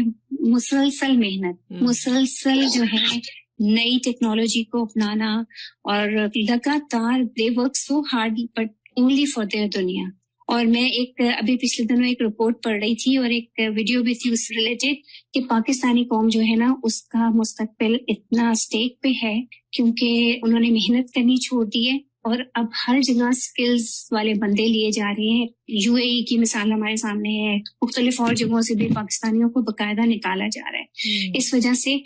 مسلسل محنت، مسلسل جو ہے نئی ٹیکنالوجی کو اپنانا، اور لگاتار they work so hard but only for their دنیا. اور میں ایک ابھی پچھلے دنوں ایک رپورٹ پڑھ رہی تھی اور ایک ویڈیو بھی تھی اس سے ریلیٹڈ کہ پاکستانی قوم جو ہے نا اس کا مستقبل اتنا اسٹیک پہ ہے کیونکہ انہوں نے محنت کرنی چھوڑ دی ہے، اور اب ہر جگہ سکلز والے بندے لیے جا رہے ہیں. یو اے ای کی مثال ہمارے سامنے ہے، مختلف اور جگہوں سے بھی پاکستانیوں کو باقاعدہ نکالا جا رہا ہے اس وجہ سے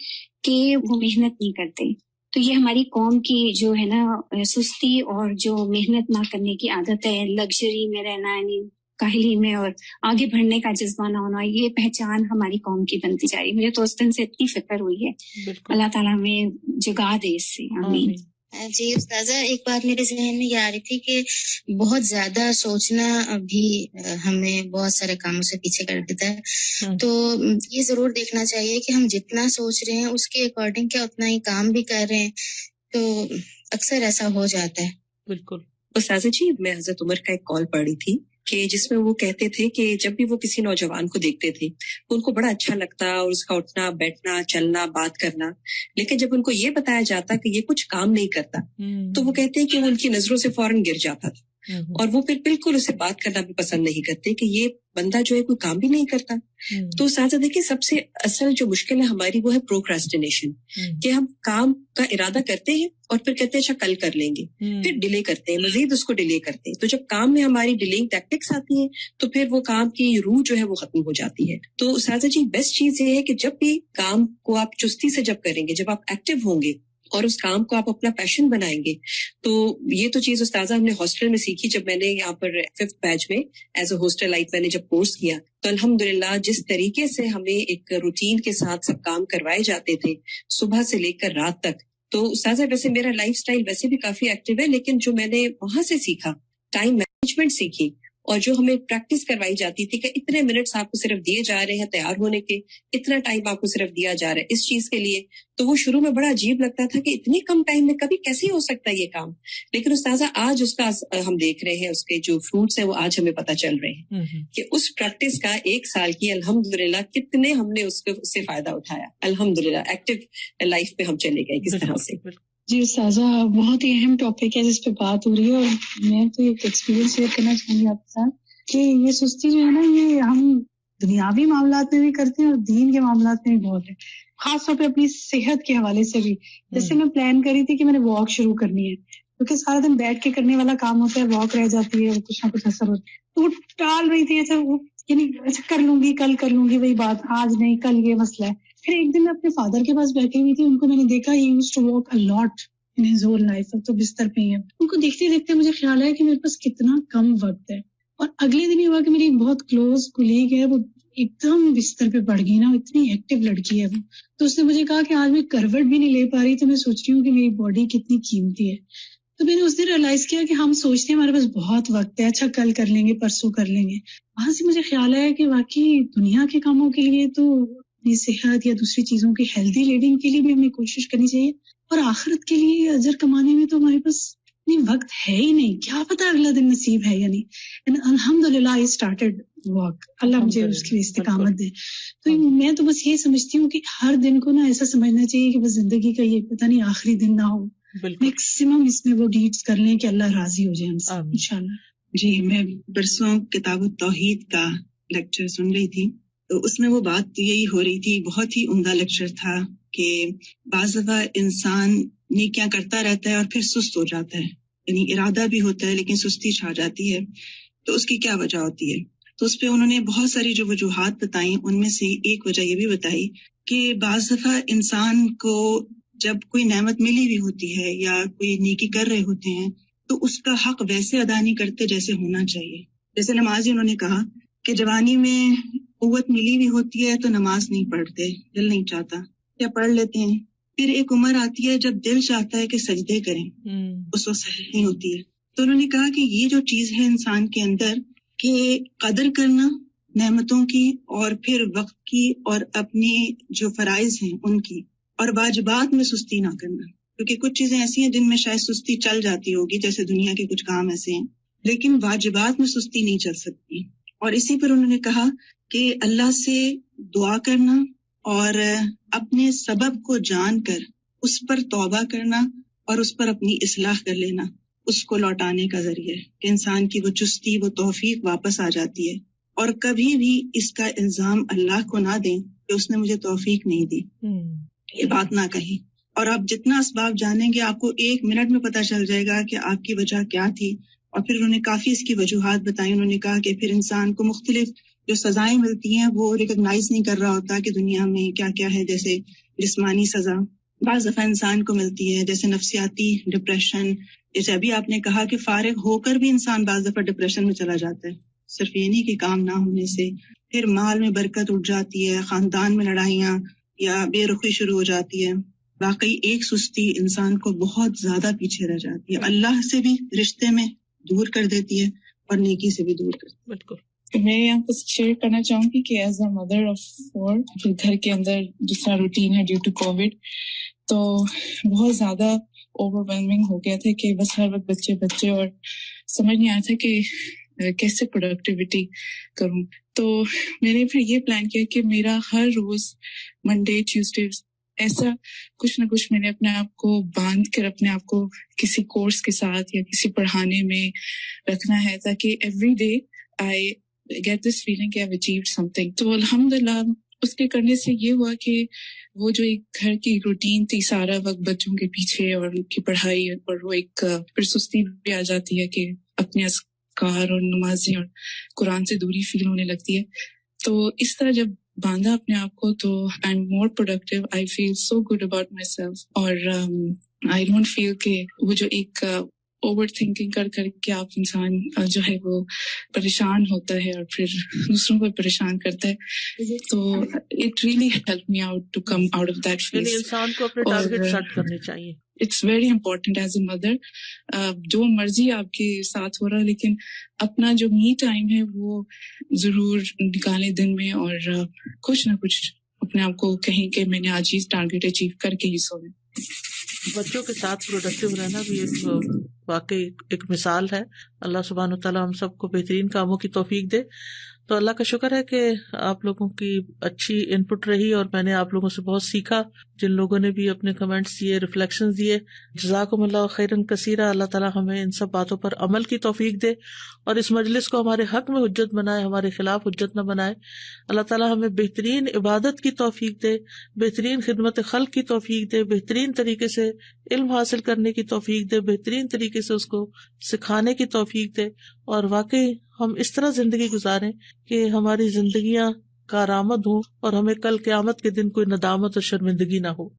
کہ وہ محنت نہیں کرتے. تو یہ ہماری قوم کی جو ہے نا سستی اور جو محنت نہ کرنے کی عادت ہے، لگژری میں رہنا، یعنی کاہلی میں اور آگے بڑھنے کا جذبہ نہ ہونا، یہ پہچان ہماری قوم کی بنتی جا رہی. مجھے تو اس دن سے اتنی فکر ہوئی ہے. اللہ تعالیٰ ہمیں جگا دے اس سے، آمین. جی استاذہ، ایک بات میرے ذہن میں یہ آ رہی تھی کہ بہت زیادہ سوچنا بھی ہمیں بہت سارے کاموں سے پیچھے کر دیتا ہے. تو یہ ضرور دیکھنا چاہیے کہ ہم جتنا سوچ رہے ہیں اس کے اکارڈنگ کیا اتنا ہی کام بھی کر رہے ہیں، تو اکثر ایسا ہو جاتا ہے. بالکل. استاذہ جی، میں حضرت عمر کا ایک کال پڑھی تھی کہ جس میں وہ کہتے تھے کہ جب بھی وہ کسی نوجوان کو دیکھتے تھے ان کو بڑا اچھا لگتا اور اس کا اٹھنا بیٹھنا چلنا بات کرنا، لیکن جب ان کو یہ بتایا جاتا کہ یہ کچھ کام نہیں کرتا تو وہ کہتے ہیں کہ وہ ان کی نظروں سے فوراً گر جاتا تھا، اور وہ پھر بالکل اسے بات کرنا بھی پسند نہیں کرتے کہ یہ بندہ جو ہے کوئی کام بھی نہیں کرتا. تو اساتذہ دیکھیں، سب سے اصل جو مشکل ہے ہماری وہ ہے پروکراسٹینیشن، کہ ہم کام کا ارادہ کرتے ہیں اور پھر کہتے ہیں اچھا کل کر لیں گے، پھر ڈیلے کرتے ہیں، مزید اس کو ڈیلے کرتے ہیں. تو جب کام میں ہماری ڈیلینگ ٹیکٹکس آتی ہیں تو پھر وہ کام کی روح جو ہے وہ ختم ہو جاتی ہے. تو اساتذہ جی، بیسٹ چیز یہ ہے کہ جب بھی کام کو آپ چستی سے جب کریں گے، جب آپ ایکٹیو ہوں گے اور اس کام کو آپ اپنا پیشن بنائیں گے. تو یہ تو چیز استاذہ ہم نے ہاسٹل میں سیکھی. جب میں نے یہاں پر 5th بیچ میں ایز اے ہاسٹل لائف میں نے جب کورس کیا تو الحمدللہ جس طریقے سے ہمیں ایک روٹین کے ساتھ سب کام کروائے جاتے تھے صبح سے لے کر رات تک. تو استاذہ ویسے میرا لائف سٹائل ویسے بھی کافی ایکٹیو ہے, لیکن جو میں نے وہاں سے سیکھا ٹائم مینجمنٹ سیکھی, اور جو ہمیں پریکٹس کروائی جاتی تھی کہ اتنے منٹس آپ کو صرف دیے جا رہے ہیں تیار ہونے کے, اتنا ٹائم آپ کو صرف دیا جا رہا ہے اس چیز کے لیے, تو وہ شروع میں بڑا عجیب لگتا تھا کہ اتنی کم ٹائم میں کبھی کیسے ہو سکتا ہے یہ کام. لیکن استاذہ آج اس کا ہم دیکھ رہے ہیں, اس کے جو فروٹس ہیں وہ آج ہمیں پتہ چل رہے ہیں کہ اس پریکٹس کا 1 سال کی الحمدللہ کتنے ہم نے اس سے فائدہ اٹھایا. الحمدللہ ایکٹیو لائف پہ ہم چلے گئے کس طرح سے. جی استاذہ, بہت ہی اہم ٹاپک ہے جس پہ بات ہو رہی ہے, اور میں تو ایک ایکسپیرینس شیئر کرنا چاہوں گی آپ کے ساتھ کہ یہ سستی جو ہے نا, یہ ہم دنیاوی معاملات میں بھی کرتے ہیں اور دین کے معاملات میں بھی بہت ہے, خاص طور پہ اپنی صحت کے حوالے سے بھی. جیسے میں پلان کری تھی کہ میں نے واک شروع کرنی ہے, کیونکہ سارا دن بیٹھ کے کرنے والا کام ہوتا ہے, واک رہ جاتی ہے اور کچھ نہ کچھ اثر ہوتا ہے, تو وہ ٹال رہی تھی. اچھا کر لوں گی, کل کر لوں گی, وہی بات, آج نہیں کل یہ مسئلہ ہے. پھر ایک دن میں اپنے فادر کے پاس بیٹھی ہوئی تھی, ان کو میں نے دیکھا ہی used to walk a lot in his whole life, اب تو بستر پہ ہی ہے. ان کو دیکھتے دیکھتے مجھے خیال ہے کہ میرے پاس کتنا کم وقت ہے. اور اگلے دن یہ ہوا کہ میری ایک بہت کلوز کولیگ ہے, وہ ایک دم بستر پہ پڑ گئی نا, اتنی ایکٹیو لڑکی ہے وہ, تو اس نے مجھے کہا کہ آج میں کروٹ بھی نہیں لے پا رہی, تو میں سوچ رہی ہوں کہ میری باڈی کتنی قیمتی ہے. تو میں نے اس دن ریئلائز کیا کہ ہم سوچتے ہیں ہمارے پاس بہت وقت ہے, اچھا کل کر لیں گے, پرسوں کر لیں گے. وہاں سے مجھے خیال ہے کہ واقعی دنیا کے کاموں کے لیے تو اپنی صحت یا دوسری چیزوں کی ہیلدی لیونگ کے لیے بھی ہمیں کوشش کرنی چاہیے, اور آخرت کے لیے اجر کمانے میں تو ہمارے پاس وقت ہے ہی نہیں, کیا پتا اگلا دن نصیب ہے یا نہیں. الحمدللہ I started walk, اللہ مجھے اس کی استقامت دے. تو میں تو بس یہ سمجھتی ہوں کہ ہر دن کو نا ایسا سمجھنا چاہیے کہ بس زندگی کا یہ پتہ نہیں آخری دن نہ ہو, میکسیمم اس میں وہ ڈیڈز کر لیں کہ اللہ راضی ہو جائے ہم سے انشاءاللہ. جی, میں پرسوں کتاب التوحید کا لیکچر سن رہی تھی, تو اس میں وہ بات یہی ہو رہی تھی, بہت ہی عمدہ لیکچر تھا کہ بعض دفعہ انسان نیکیاں کرتا رہتا ہے اور پھر سست ہو جاتا ہے, یعنی ارادہ بھی ہوتا ہے لیکن سستی چھا جاتی ہے, تو اس کی کیا وجہ ہوتی ہے. تو اس پہ انہوں نے بہت ساری جو وجوہات بتائیں, ان میں سے ایک وجہ یہ بھی بتائی کہ بعض دفعہ انسان کو جب کوئی نعمت ملی ہوئی ہوتی ہے یا کوئی نیکی کر رہے ہوتے ہیں تو اس کا حق ویسے ادا نہیں کرتے جیسے ہونا چاہیے. جیسے نمازی انہوں نے کہا کہ جوانی میں قوت ملی ہوئی ہوتی ہے تو نماز نہیں پڑھتے, دل نہیں چاہتا, یا پڑھ لیتے ہیں. پھر ایک عمر آتی ہے جب دل چاہتا ہے کہ سجدے کریں, اس وقت صحیح نہیں ہوتی ہے. تو انہوں نے کہا کہ یہ جو چیز ہے انسان کے اندر کہ قدر کرنا نعمتوں کی, اور پھر وقت کی, اور اپنے جو فرائض ہیں ان کی, اور واجبات میں سستی نہ کرنا, کیونکہ کچھ چیزیں ایسی ہیں جن میں شاید سستی چل جاتی ہوگی, جیسے دنیا کے کچھ کام ایسے ہیں, لیکن واجبات میں سستی نہیں چل سکتی. اور اسی پر انہوں نے کہا کہ اللہ سے دعا کرنا اور اپنے سبب کو جان کر اس پر توبہ کرنا اور اس پر اپنی اصلاح کر لینا, اس کو لوٹانے کا ذریعہ ہے کہ انسان کی وہ چستی, وہ توفیق واپس آ جاتی ہے. اور کبھی بھی اس کا الزام اللہ کو نہ دیں کہ اس نے مجھے توفیق نہیں دی, یہ بات نہ کہیں. اور آپ جتنا اسباب جانیں گے آپ کو 1 منٹ میں پتہ چل جائے گا کہ آپ کی وجہ کیا تھی. اور پھر انہوں نے کافی اس کی وجوہات بتائی. انہوں نے کہا کہ پھر انسان کو مختلف جو سزائیں ملتی ہیں وہ ریکگنائز نہیں کر رہا ہوتا کہ دنیا میں کیا کیا ہے. جیسے جسمانی سزا بعض دفعہ انسان کو ملتی ہے, جیسے نفسیاتی ڈپریشن, جیسے ابھی آپ نے کہا کہ فارغ ہو کر بھی انسان بعض دفعہ ڈپریشن میں چلا جاتا ہے, صرف یہ نہیں کہ کام نہ ہونے سے. پھر مال میں برکت اٹھ جاتی ہے, خاندان میں لڑائیاں یا بے رخی شروع ہو جاتی ہے. واقعی ایک سستی انسان کو بہت زیادہ پیچھے رہ جاتی ہے, اللہ سے بھی رشتے میں دور کر دیتی ہے اور نیکی سے بھی دور کرتی ہے. بالکل. میں یہاں پر شیئر کرنا چاہوں گی کہ ایز اے مدر آف 4 پھر گھر کے اندر جس طرح روٹین ہے ڈیو ٹو کووڈ, تو بہت زیادہ اوور ویلمنگ ہو گیا تھا کہ بس ہر وقت بچے اور سمجھ نہیں آیا تھا کہ کیسے پروڈکٹیوٹی کروں. تو میں نے پھر یہ پلان کیا کہ میرا ہر روز منڈے ٹیوزڈے ایسا کچھ نہ کچھ میں نے اپنے آپ کو باندھ کر اپنے آپ کو کسی کورس کے ساتھ یا کسی پڑھانے میں رکھنا ہے, تاکہ every day I get this feeling کہ I've achieved something. تو الحمدللہ اس کے کرنے سے یہ ہوا کہ وہ جو ایک گھر کی روٹین تھی, سارا وقت بچوں کے پیچھے اور ان کی پڑھائی, اور وہ ایک پھر سستی بھی آ جاتی ہے کہ اپنے اذکار اور نمازیں اور قرآن سے دوری فیل ہونے لگتی ہے. تو اس طرح جب باندھا اپنے آپ کو تو I am more productive, I feel so good about myself, اور آئی ڈونٹ فیل کہ وہ جو ایک اوور تھنکنگ کر کے آپ انسان جو ہے وہ پریشان ہوتا ہے اور پھر دوسروں کو پریشان کرتا ہے. تو it really help me out to come out of that phase. انسان کو اپنے ٹارگیٹ سیٹ کرنے چاہیے. It's very important as a mother, جو مرضی آپ کے ساتھ ہو رہا ہے لیکن اپنا جو می ٹائم ہے وہ ضرور نکالیں دن میں, اور کچھ نہ کچھ اپنے آپ کو کہیں کہ میں نے آج یہ ٹارگیٹ اچیو کر کے ہی سونا. بچوں کے ساتھ پروڈکٹیو رہنا بھی ایک واقعی ایک مثال ہے. اللہ سبحانہ وتعالیٰ ہم سب کو بہترین کاموں کی توفیق دے. تو اللہ کا شکر ہے کہ آپ لوگوں کی اچھی ان پٹ رہی اور میں نے آپ لوگوں سے بہت سیکھا. جن لوگوں نے بھی اپنے کمنٹس دیے, ریفلیکشنز دیے, جزاکم اللہ خیرن کثیرا. اللہ تعالیٰ ہمیں ان سب باتوں پر عمل کی توفیق دے اور اس مجلس کو ہمارے حق میں حجت بنائے, ہمارے خلاف حجت نہ بنائے. اللہ تعالیٰ ہمیں بہترین عبادت کی توفیق دے, بہترین خدمت خلق کی توفیق دے, بہترین طریقے سے علم حاصل کرنے کی توفیق دے, بہترین طریقے سے اس کو سکھانے کی توفیق دے, اور واقعی ہم اس طرح زندگی گزاریں کہ ہماری زندگیاں کارآمد ہوں اور ہمیں کل قیامت کے دن کوئی ندامت اور شرمندگی نہ ہو.